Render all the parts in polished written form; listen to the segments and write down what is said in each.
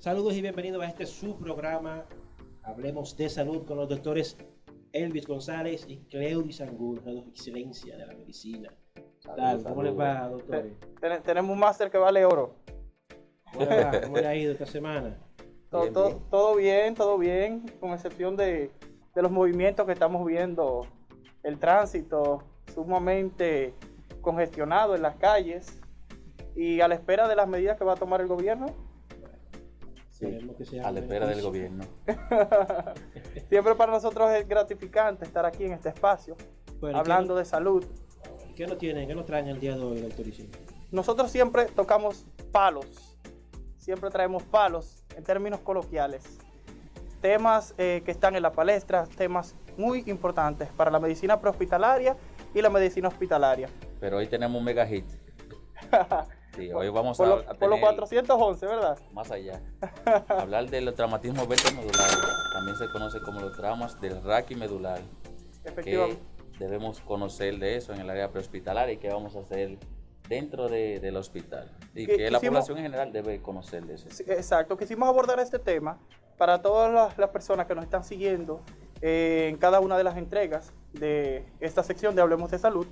Saludos y bienvenidos a este su programa. Hablemos de salud con los doctores Elvis González y Cleudis Angulo, la excelencia de la medicina. Tal, ¿cómo les va, doctores? Tenemos un máster que vale oro. ¿Cómo les va? ¿Cómo les ha ido esta semana? Todo bien, con excepción de los movimientos que estamos viendo, el tránsito sumamente congestionado en las calles y a la espera de las medidas que va a tomar el gobierno. Sí, a la espera del gobierno. Siempre para nosotros es gratificante estar aquí en este espacio, Bueno, hablando de salud. ¿Qué nos tienen? ¿Qué nos traen el día de hoy, doctorísimo? Nosotros siempre tocamos palos, siempre traemos palos en términos coloquiales. Temas que están en la palestra, temas muy importantes para la medicina prehospitalaria y la medicina hospitalaria. Pero hoy tenemos un mega hit. Sí, hoy vamos por a los 411, ¿verdad? más allá. Hablar del traumatismo vertebromedular, también se conoce como los traumas del raquimedular. Efectivamente. Que debemos conocer de eso en el área prehospitalaria y qué vamos a hacer dentro del hospital. Y que la población en general debe conocer de eso. Sí, exacto, quisimos abordar este tema para todas las personas que nos están siguiendo en cada una de las entregas de esta sección de Hablemos de Salud.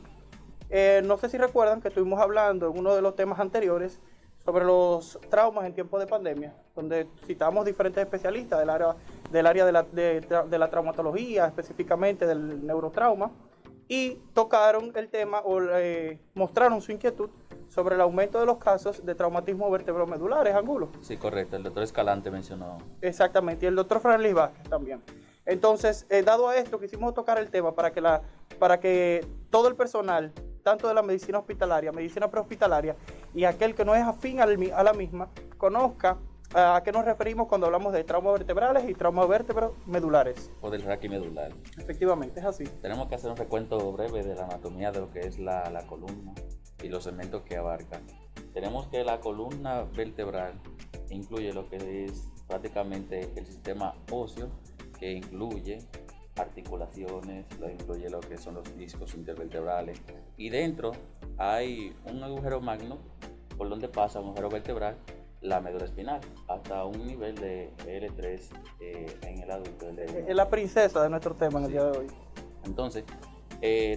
No sé si recuerdan que estuvimos hablando en uno de los temas anteriores sobre los traumas en tiempos de pandemia, donde citamos diferentes especialistas del área de la traumatología, específicamente del neurotrauma, y tocaron el tema o mostraron su inquietud sobre el aumento de los casos de traumatismo vertebromedulares, Angulo. Sí, correcto, el doctor Escalante mencionó. Exactamente, y el doctor Franlis Vázquez también. Entonces, dado a esto, quisimos tocar el tema para que todo el personal, tanto de la medicina hospitalaria, medicina prehospitalaria, y aquel que no es afín a la misma, conozca a qué nos referimos cuando hablamos de traumas vertebrales y traumas vertebromedulares. O del raquimedular. Efectivamente, es así. Tenemos que hacer un recuento breve de la anatomía de lo que es la columna y los segmentos que abarca. Tenemos que la columna vertebral incluye lo que es prácticamente el sistema óseo, que incluye articulaciones, incluye lo que son los discos intervertebrales, y dentro hay un agujero magno por donde pasa un agujero vertebral, la médula espinal, hasta un nivel de L3 en el adulto. Es la princesa de nuestro tema en el día de hoy. Entonces,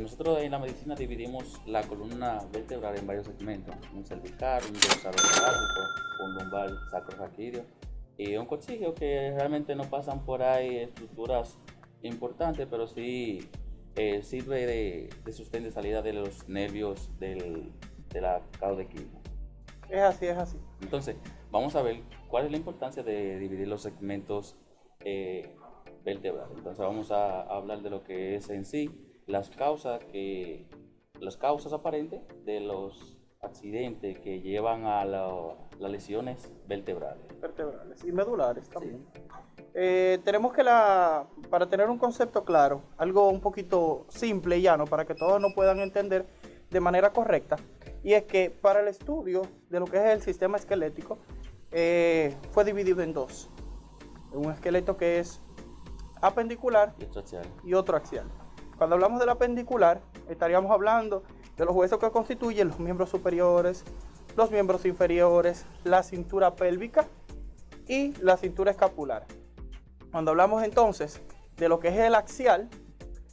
nosotros en la medicina dividimos la columna vertebral en varios segmentos: un cervical, un dorsal-torácico, un lumbar sacroraquídeo y un coxígeo, que realmente no pasan por ahí estructuras importantes, pero sí sirve de sostén de salida de los nervios de la caudequina. Es así, es así. Entonces, vamos a ver cuál es la importancia de dividir los segmentos vertebrales. Entonces, vamos a hablar de lo que es en sí las causas aparentes de los accidentes que llevan a las lesiones vertebrales. Vertebrales y medulares también. Sí. Tenemos que para tener un concepto claro, algo un poquito simple y llano para que todos nos puedan entender de manera correcta, y es que para el estudio de lo que es el sistema esquelético fue dividido en dos: un esqueleto que es apendicular y otro axial. Cuando hablamos del apendicular, estaríamos hablando de los huesos que constituyen los miembros superiores, los miembros inferiores, la cintura pélvica y la cintura escapular. Cuando hablamos entonces de lo que es el axial,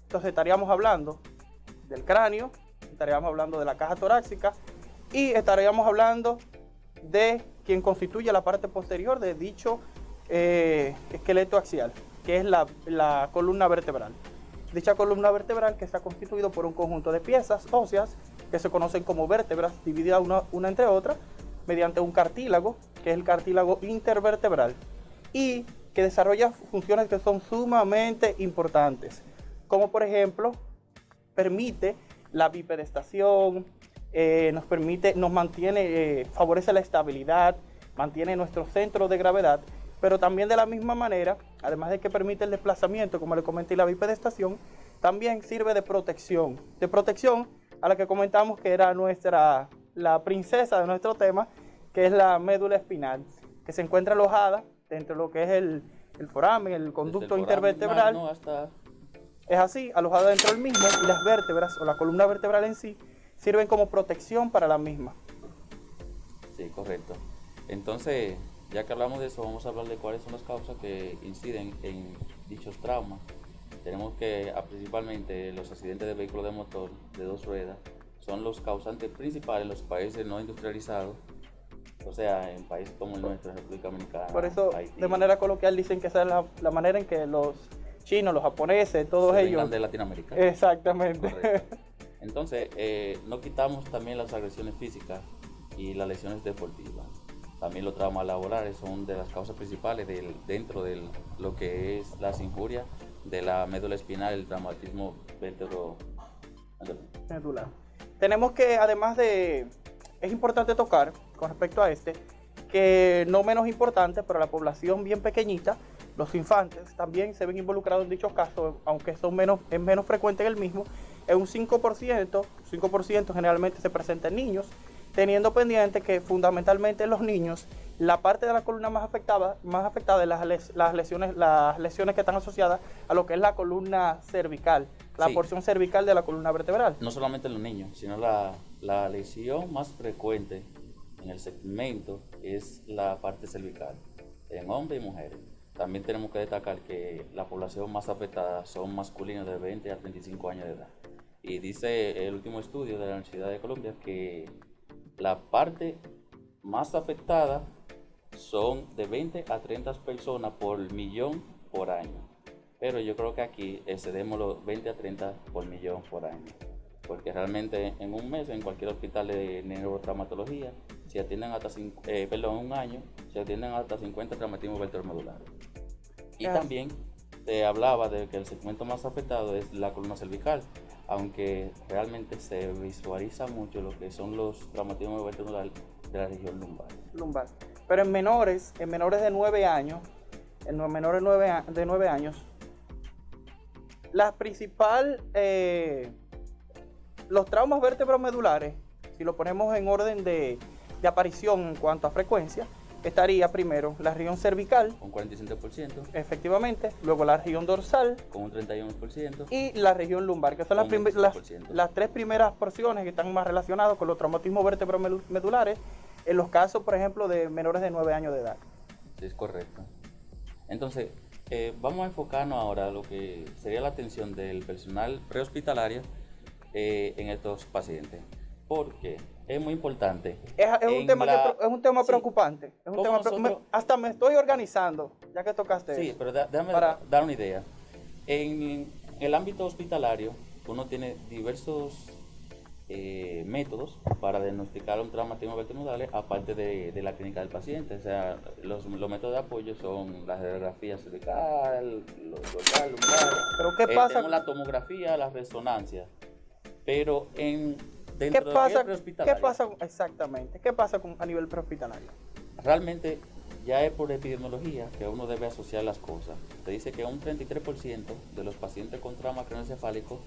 entonces estaríamos hablando del cráneo, estaríamos hablando de la caja torácica y estaríamos hablando de quien constituye la parte posterior de dicho esqueleto axial, que es la columna vertebral. Dicha columna vertebral que está constituido por un conjunto de piezas óseas que se conocen como vértebras, divididas una entre otras mediante un cartílago, que es el cartílago intervertebral, y que desarrolla funciones que son sumamente importantes, como por ejemplo permite la bipedestación, nos mantiene, favorece la estabilidad, mantiene nuestro centro de gravedad, pero también de la misma manera, además de que permite el desplazamiento, como le comenté, y la bipedestación, también sirve de protección a la que comentamos que era la princesa de nuestro tema, que es la médula espinal, que se encuentra alojada dentro de lo que es el foramen, el conducto intervertebral. Es así, alojada dentro del mismo, y las vértebras o la columna vertebral en sí sirven como protección para la misma. Sí, correcto. Entonces, ya que hablamos de eso, vamos a hablar de cuáles son las causas que inciden en dichos traumas. Tenemos que principalmente los accidentes de vehículos de motor de dos ruedas son los causantes principales en los países no industrializados, o sea, en países como el nuestro, República Dominicana. Por eso, Haití, de manera coloquial, dicen que esa es la manera en que los chinos, los japoneses, todos se ellos... vengan de Latinoamérica. Exactamente. Correcto. Entonces, no quitamos también las agresiones físicas y las lesiones deportivas. También los traumas laborales son de las causas principales dentro de lo que es las injurias de la médula espinal, el traumatismo Medular. Tenemos que, además de, es importante tocar con respecto a que no menos importante, pero la población bien pequeñita, los infantes, también se ven involucrados en dichos casos, aunque es menos frecuente que el mismo. Es un 5% generalmente se presenta en niños, teniendo pendiente que fundamentalmente en los niños la parte de la columna más afectada es las lesiones que están asociadas a lo que es la columna cervical, la Sí. porción cervical de la columna vertebral. No solamente en los niños, sino la lesión más frecuente en el segmento es la parte cervical, en hombres y mujeres. También tenemos que destacar que la población más afectada son masculinos de 20 a 35 años de edad. Y dice el último estudio de la Universidad de Columbia que la parte más afectada son de 20 a 30 personas por millón por año. Pero yo creo que aquí excedemos los 20 a 30 por millón por año. Porque realmente en un mes, en cualquier hospital de neurotraumatología, se atienden hasta un año, se atienden hasta 50 traumatismos ventromedulares. Y también te hablaba de que el segmento más afectado es la columna cervical, aunque realmente se visualiza mucho lo que son los traumatismos ventromedulares de la región lumbar. Pero en menores de 9 años, de 9 años, la principal, los traumas vertebromedulares, si lo ponemos en orden de aparición en cuanto a frecuencia, estaría primero la región cervical, con 47%, efectivamente, luego la región dorsal con un 31%, y la región lumbar, que son con un 25%. las tres primeras porciones que están más relacionadas con los traumatismos vertebromedulares en los casos, por ejemplo, de menores de 9 años de edad. Sí, es correcto. Entonces, vamos a enfocarnos ahora a lo que sería la atención del personal prehospitalario en estos pacientes, porque es muy importante. Es un tema Sí, preocupante. Es un ¿cómo tema nosotros- hasta me estoy organizando, ya que tocaste Sí, eso. pero déjame Para- dar una idea. En el ámbito hospitalario, uno tiene diversos métodos para diagnosticar un traumatismo vertebral aparte de la clínica del paciente. O sea, los métodos de apoyo son la radiografía cervical, los dorsal, lumbar. Pero ¿qué pasa? Tenemos la tomografía, la resonancia. Pero ¿Qué dentro de lo que es pasa? ¿Qué prehospitalario, pasa exactamente? ¿Qué pasa a nivel prehospitalario? realmente ya es por epidemiología que uno debe asociar las cosas. Se dice que un 33% de los pacientes con trauma craneoencefálico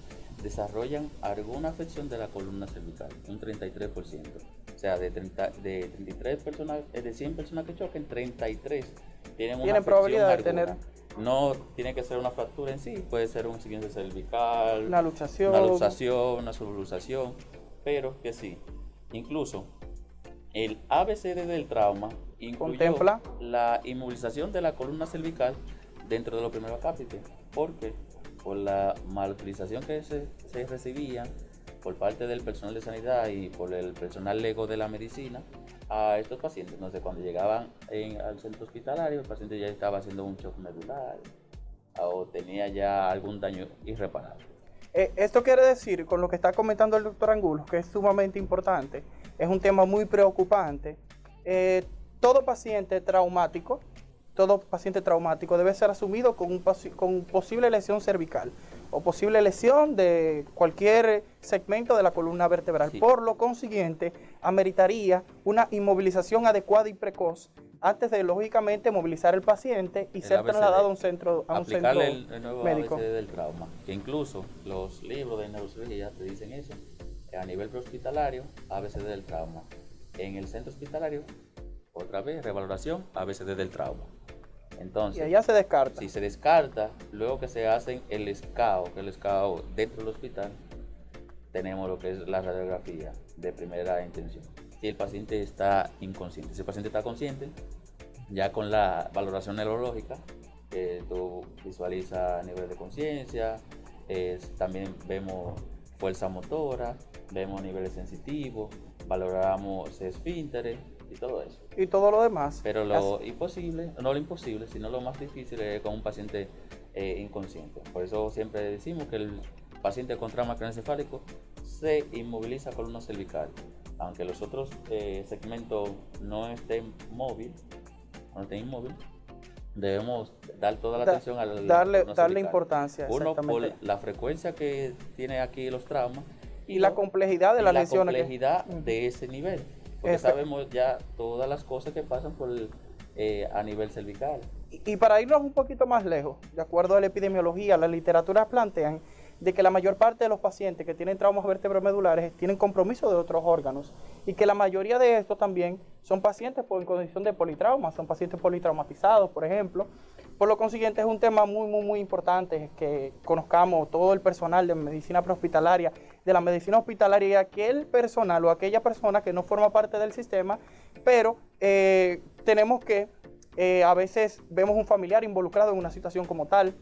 desarrollan alguna afección de la columna cervical, un 33%. O sea, de 33 personas, de 100 personas que choquen, 33 tienen una afección probabilidad de alguna. tener- No tiene que ser una fractura en sí, puede ser un siguiente cervical, Una luxación. una subluxación, pero que sí. Incluso el ABCD del trauma incluyó Contempla la inmovilización de la columna cervical dentro de los primeros acápites. ¿Por qué? Por la malutilización que se recibía por parte del personal de sanidad y por el personal lego de la medicina a estos pacientes. Entonces, cuando llegaban al centro hospitalario, el paciente ya estaba haciendo un shock medular o tenía ya algún daño irreparable. Esto quiere decir, con lo que está comentando el doctor Angulo, que es sumamente importante, es un tema muy preocupante. Todo paciente traumático debe ser asumido con posible lesión cervical o posible lesión de cualquier segmento de la columna vertebral. Sí. Por lo consiguiente, ameritaría una inmovilización adecuada y precoz antes de, lógicamente, movilizar el paciente y El ser ABCD. trasladado a un centro Aplicarle el nuevo médico. ABCD del trauma, que incluso los libros de neurocirugía te dicen eso. A nivel prehospitalario, ABCD del trauma. En el centro hospitalario, otra vez, revaloración, ABCD del trauma. Entonces, Y allá se descarta. si se descarta, luego que se hacen el escao, que el escao dentro del hospital, tenemos lo que es la radiografía de primera intención. Si el paciente está inconsciente, si el paciente está consciente, Ya con la valoración neurológica, tú visualizas nivel de conciencia, también vemos fuerza motora, vemos niveles sensitivos, valoramos esfínteres y todo eso. Y todo lo demás. Pero lo imposible, no lo imposible, sino lo más difícil es con un paciente inconsciente. Por eso siempre decimos que el paciente con trauma craneoencefálico se inmoviliza columna cervical. Aunque los otros segmentos no estén inmóvil, debemos dar toda la atención al darle importancia. Uno, por la frecuencia que tiene aquí los traumas y la complejidad de las lesiones. La complejidad de ese nivel. Porque sabemos ya todas las cosas que pasan a nivel cervical. Y para irnos un poquito más lejos, de acuerdo a la epidemiología, las literaturas plantean de que la mayor parte de los pacientes que tienen traumas vertebromedulares tienen compromiso de otros órganos y que la mayoría de estos también son pacientes en condición de politrauma, son pacientes politraumatizados, por ejemplo. Por lo consiguiente es un tema muy importante que conozcamos todo el personal de medicina prehospitalaria, de la medicina hospitalaria y aquel personal o aquella persona que no forma parte del sistema, pero tenemos que, a veces vemos un familiar involucrado en una situación como tal,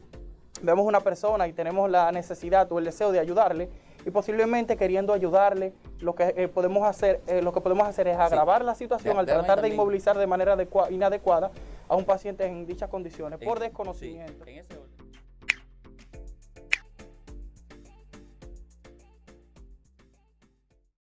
vemos una persona y tenemos la necesidad o el deseo de ayudarle y posiblemente queriendo ayudarle, lo que podemos hacer es agravar la situación al tratar de inmovilizar de manera inadecuada a un paciente en dichas condiciones por desconocimiento. En ese orden.